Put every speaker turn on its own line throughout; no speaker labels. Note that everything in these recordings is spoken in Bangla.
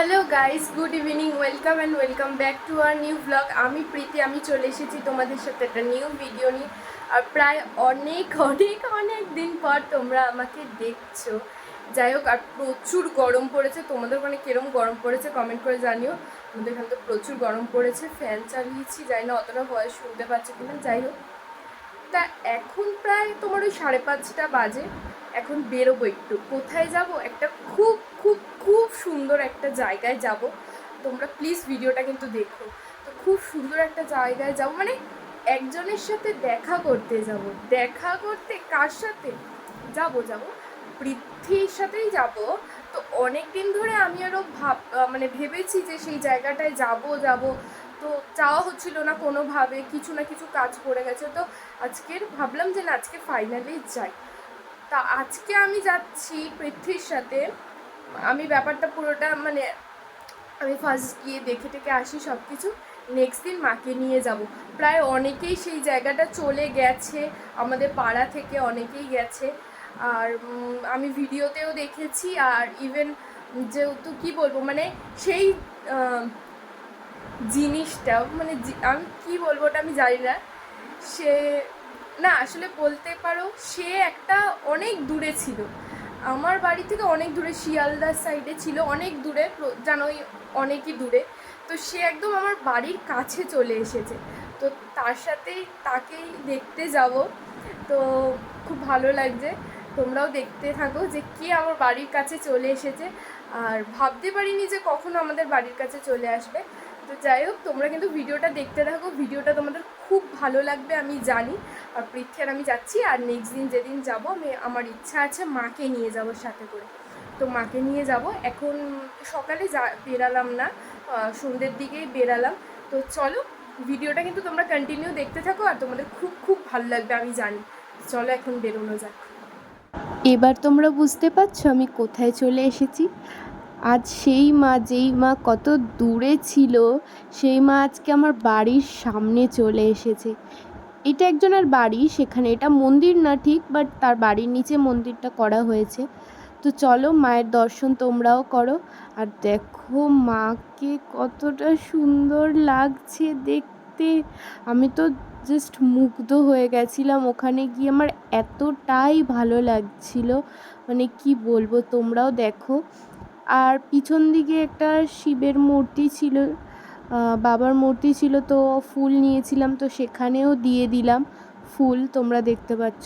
Hello guys, good evening, welcome back to our new blog. আমি প্রীতি, আমি চলে এসেছি তোমাদের সাথে একটা নিউ ভিডিও নিয়ে। আর প্রায় অনেক দিন পর তোমরা আমাকে দেখছো। যাই হোক, আর প্রচুর গরম পড়েছে। তোমাদের ওখানে কীরকম গরম পড়েছে কমেন্ট করে জানিও। আমাদের এখানে তো প্রচুর গরম পড়েছে, ফ্যান চালিয়েছি, জানি না অতটা ভয়েস শুনতে পাচ্ছি কিনা। যাই হোক, তা এখন প্রায় তোমার ওই 5:30 বাজে। এখন বেরোবো, একটু কোথায় যাব, একটা খুব খুব খুব সুন্দর একটা জায়গায় যাব। তোমরা প্লিজ ভিডিওটা কিন্তু দেখো। তো খুব সুন্দর একটা জায়গায় যাব, মানে একজনের সাথে দেখা করতে যাব। দেখা করতে কার সাথে যাব? পৃথ্বীর সাথেই যাব। তো অনেক দিন ধরে আমি আরও মানে ভেবেছি যে সেই জায়গাটায় যাব। তো যাওয়া হচ্ছিল না কোনোভাবে, কিছু না কিছু কাজ পড়ে গেছে। তো আজকের ভাবলাম যে না, আজকে ফাইনালি যাই। তা আজকে আমি যাচ্ছি পৃথ্বীর সাথে। আমি ব্যাপারটা পুরোটা মানে আমি ফার্স্ট গিয়ে দেখে টেকে আসি সব কিছু। নেক্সট দিন মাকে নিয়ে যাব। প্রায় অনেকেই সেই জায়গাটা চলে গেছে, আমাদের পাড়া থেকে অনেকেই গেছে। আর আমি ভিডিওতেও দেখেছি। আর ইভেন যেহেতু কী বলবো, মানে সেই জিনিসটা মানে আমি কী বলবো ওটা আমি জানি না। সে না, আসলে বলতে পারো সে একটা অনেক দূরে ছিল, আমার বাড়ি থেকে অনেক দূরে, শিয়ালদার সাইডে ছিল, অনেক দূরে, জানোই অনেকই দূরে। তো সে একদম আমার বাড়ির কাছে চলে এসেছে। তো তার সাথেই তাকেই দেখতে যাব। তো খুব ভালো লাগছে, তোমরাও দেখতে থাকো যে কে আমার বাড়ির কাছে চলে এসেছে। আর ভাবতে পারিনি যে কখনো আমাদের বাড়ির কাছে চলে আসবে। তো যাই হোক, তোমরা কিন্তু ভিডিওটা দেখতে থাকো, ভিডিওটা তোমাদের খুব ভালো লাগবে আমি জানি। আর পৃথ্বী আর আমি যাচ্ছি। আর নেক্সট দিন যেদিন যাব, আমার ইচ্ছা আছে মাকে নিয়ে যাব সাথে করে। তো মাকে নিয়ে যাব। এখন সকালে বেরালাম না, সন্ধ্যের দিকেই বেরালাম। তো চলো, ভিডিওটা কিন্তু তোমরা কন্টিনিউ দেখতে থাকো, আর তোমাদের খুব খুব ভালো লাগবে আমি জানি। চলো এখন বেরোনো যাক।
এবার তোমরা বুঝতে পারছো আমি কোথায় চলে এসেছি। আজ সেই মা, যেই মা কত দূরে ছিল, সেই মা আজকে আমার বাড়ির সামনে চলে এসেছে। এটা একজনের বাড়ি, সেখানে এটা মন্দির না ঠিক, বাট তার বাড়ির নিচে মন্দিরটা করা হয়েছে। তো চলো, মায়ের দর্শন তোমরাও করো। আর দেখো মাকে কতটা সুন্দর লাগছে দেখতে। আমি তো জাস্ট মুগ্ধ হয়ে গেছিলাম ওখানে গিয়ে, আমার এতটাই ভালো লাগছিল, মানে কি বলবো, তোমরাও দেখো। আর পিছন দিকে একটা শিবের মূর্তি ছিল, বাবার মূর্তি ছিল, তো ফুল নিয়েছিলাম, তো সেখানেও দিয়ে দিলাম ফুল, তোমরা দেখতে পাচ্ছ।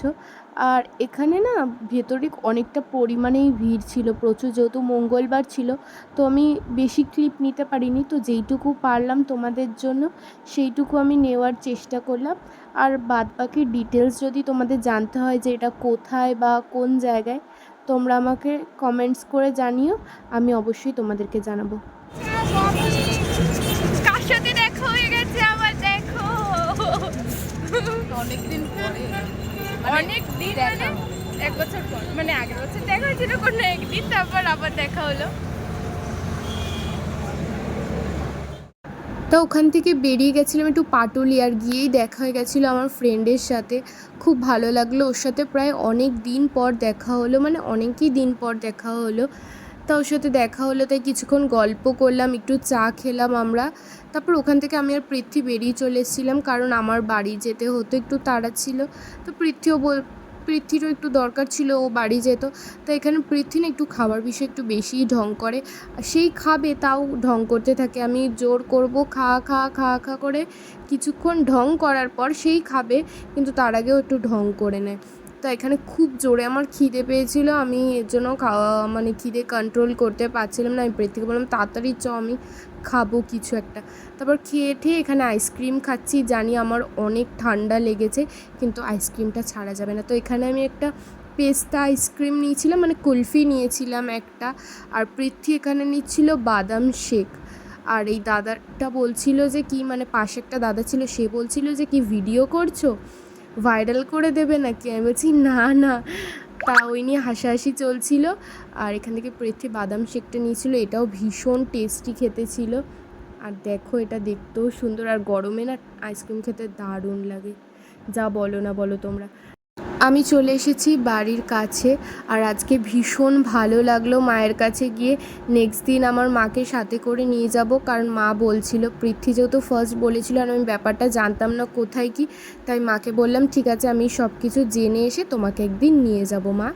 আর এখানে না ভেতরে অনেকটা পরিমাণেই ভিড় ছিল প্রচুর, যেহেতু মঙ্গলবার ছিল। তো আমি বেশি ক্লিপ নিতে পারিনি, তো যেইটুকু পারলাম তোমাদের জন্য সেইটুকু আমি নেওয়ার চেষ্টা করলাম। আর বাদবাকি ডিটেলস যদি তোমাদের জানতে হয় যে এটা কোথায় বা কোন জায়গায়, তোমরা আমাকে কমেন্টস করে জানিও, আমি অবশ্যই তোমাদেরকে জানাবো।
কার সাথে দেখা হয়ে গেছে আমার, দেখো
অনেকদিন পরে
অনেক দিন, মানে 1 বছর পর, মানে আগের বছর দেখা হয়েছিল কোনো একদিন, তারপর আবার দেখা হলো।
তো ওখান থেকে বেরিয়ে গেছিলাম একটু পাটুলিয়ার, গিয়েই দেখা হয়ে গেছিলো আমার ফ্রেন্ডের সাথে। খুব ভালো লাগলো, ওর সাথে প্রায় অনেক দিন পর দেখা হলো, মানে অনেকই দিন পর দেখা হলো। তা ওর সাথে দেখা হলো, তাই কিছুক্ষণ গল্প করলাম, একটু চা খেলাম আমরা। তারপর ওখান থেকে আমি আর পৃথ্বী বেরিয়ে চলে এসেছিলাম, কারণ আমার বাড়ি যেতে হতো, একটু তাড়া ছিল। তো পৃথ্বীরও একটু দরকার ছিল, ও বাড়ি যেত। তো এখানে পৃথ্বী না একটু খাবার বিষয়ে একটু বেশিই ঢং করে, আর সেই খাবে তাও ঢং করতে থাকে। আমি জোর করব খা খা খা খা করে, কিছুক্ষণ ঢং করার পর সেই খাবে, কিন্তু তার আগেও একটু ঢং করে নেয়। তো এখানে খুব জোরে আমার খিদে পেয়েছিল, আমি এর জন্য খাওয়া মানে খিদে কন্ট্রোল করতে পারছিলাম না। আমি পৃথ্বীকে বললাম তাড়াতাড়ি চ, আমি খাবো কিছু একটা। তারপর খেয়ে ঠেয়ে এখানে আইসক্রিম খাচ্ছি, জানি আমার অনেক ঠান্ডা লেগেছে, কিন্তু আইসক্রিমটা ছাড়া যাবে না। তো এখানে আমি একটা পেস্তা আইসক্রিম নিয়েছিলাম, মানে কুলফি নিয়েছিলাম একটা, আর পৃথ্বী এখানে নিচ্ছিল বাদাম শেক। আর এই দাদাটা বলছিল যে কি, মানে পাশে একটা দাদা ছিল, সে বলছিল যে কি ভিডিও করছো, ভাইরাল করে দেবে নাকি। আমি বলছি না না, তা ওই নিয়ে হাসাহাসি চলছিল। আর এখান থেকে পৃথ্বী বাদাম শেকটা নিয়েছিল, এটাও ভীষণ টেস্টি খেতে ছিল। আর দেখো এটা দেখতেও সুন্দর, আর গরমে না আইসক্রিম খেতে দারুণ লাগে, যা বলো না বলো তোমরা। আমি চলে এসেছি বাড়ির কাছে, আর আজকে ভীষণ ভালো লাগলো মায়ের কাছে গিয়ে। নেক্সট দিন আমার মাকে সাথে করে নিয়ে যাব, কারণ মা বলছিল, পৃথ্বী যেহেতু ফার্স্ট বলেছিল আর আমি ব্যাপারটা জানতাম না কোথায় কি, তাই মাকে বললাম ঠিক আছে আমি সব কিছু জেনে এসে তোমাকে একদিন নিয়ে যাব মা।